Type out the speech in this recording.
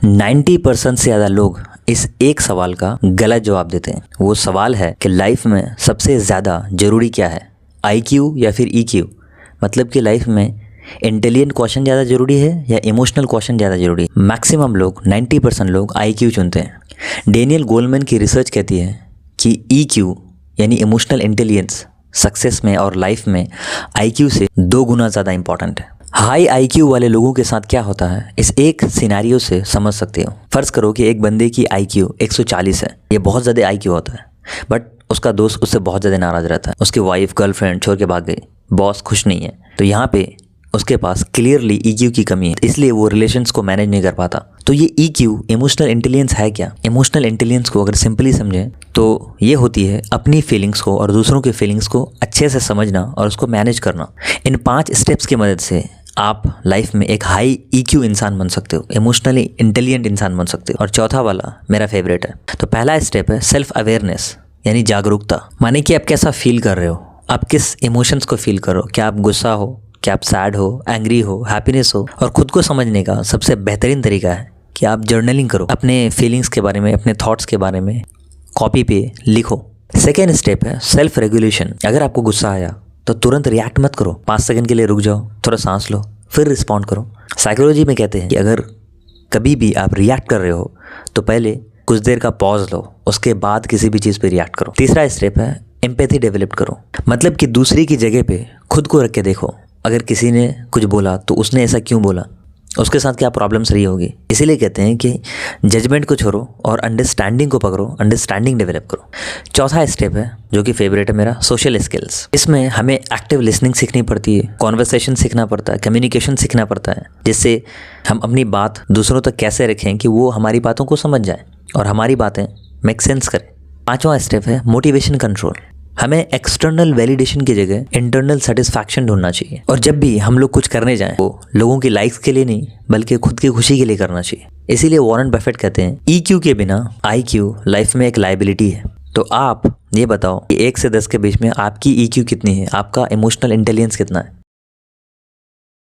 90% से ज़्यादा लोग इस एक सवाल का गलत जवाब देते हैं। वो सवाल है कि लाइफ में सबसे ज़्यादा ज़रूरी क्या है, IQ या फिर EQ। मतलब कि लाइफ में इंटेलिजेंट क्वेश्चन ज़्यादा ज़रूरी है या इमोशनल क्वेश्चन ज़्यादा ज़रूरी है। मैक्सिमम लोग 90% लोग IQ चुनते हैं। डेनियल गोलमैन की रिसर्च कहती है कि EQ यानी इमोशनल इंटेलिजेंस सक्सेस में और लाइफ में IQ से 2 गुना ज़्यादा इंपॉर्टेंट है। हाई IQ वाले लोगों के साथ क्या होता है इस एक सिनेरियो से समझ सकते हो। फर्ज करो कि एक बंदे की IQ 140 है, ये बहुत ज़्यादा IQ होता है, बट उसका दोस्त उससे बहुत ज़्यादा नाराज़ रहता है। उसकी वाइफ गर्लफ्रेंड छोड़ के भाग गई, बॉस खुश नहीं है, तो यहाँ पे उसके पास क्लियरली EQ की कमी है, इसलिए वो रिलेशंस को मैनेज नहीं कर पाता। तो ये EQ इमोशनल इंटेलिजेंस है क्या? इमोशनल इंटेलिजेंस को अगर सिंपली समझें तो ये होती है अपनी फीलिंग्स को और दूसरों के फीलिंग्स को अच्छे से समझना और उसको मैनेज करना। इन 5 स्टेप्स की मदद से आप लाइफ में एक हाई EQ इंसान बन सकते हो, इमोशनली इंटेलिजेंट इंसान बन सकते हो। और चौथा वाला मेरा फेवरेट है। तो पहला स्टेप है सेल्फ अवेयरनेस यानी जागरूकता। माने कि आप कैसा फील कर रहे हो, आप किस इमोशंस को फील कर रहे हो, क्या आप गुस्सा हो, क्या आप सैड हो, एंग्री हो, हैप्पीनेस हो। और खुद को समझने का सबसे बेहतरीन तरीका है कि आप जर्नलिंग करो, अपने फीलिंग्स के बारे में, अपने थॉट्स के बारे में कॉपी पे लिखो। सेकेंड स्टेप है सेल्फ रेगुलेशन। अगर आपको गुस्सा आया तो तुरंत रिएक्ट मत करो, 5 सेकंड के लिए रुक जाओ, थोड़ा सांस लो, फिर रिस्पॉन्ड करो। साइकोलॉजी में कहते हैं कि अगर कभी भी आप रिएक्ट कर रहे हो तो पहले कुछ देर का पॉज लो, उसके बाद किसी भी चीज़ पे रिएक्ट करो। तीसरा स्टेप है एम्पैथी डेवलप करो। मतलब कि दूसरे की जगह पे खुद को रख के देखो, अगर किसी ने कुछ बोला तो उसने ऐसा क्यों बोला, उसके साथ क्या प्रॉब्लम्स रही होगी। इसीलिए कहते हैं कि जजमेंट को छोड़ो और अंडरस्टैंडिंग को पकड़ो, अंडरस्टैंडिंग डेवलप करो। चौथा स्टेप है जो कि फेवरेट है मेरा, सोशल स्किल्स। इसमें हमें एक्टिव लिसनिंग सीखनी पड़ती है, कॉन्वर्सेशन सीखना पड़ता है, कम्युनिकेशन सीखना पड़ता है, जिससे हम अपनी बात दूसरों तक कैसे रखें कि वो हमारी बातों को समझ जाए और हमारी बातें मेक सेंस करें। 5वां स्टेप है मोटिवेशन कंट्रोल। हमें एक्सटर्नल वैलिडेशन की जगह इंटरनल सेटिस्फैक्शन ढूंढना चाहिए। और जब भी हम लोग कुछ करने जाएं वो लोगों की लाइक्स के लिए नहीं बल्कि खुद की खुशी के लिए करना चाहिए। इसीलिए वॉरेन बफेट कहते हैं EQ के बिना IQ लाइफ में एक लायबिलिटी है। तो आप ये बताओ कि 1 से 10 के बीच में आपकी EQ कितनी है, आपका इमोशनल इंटेलिजेंस कितना है?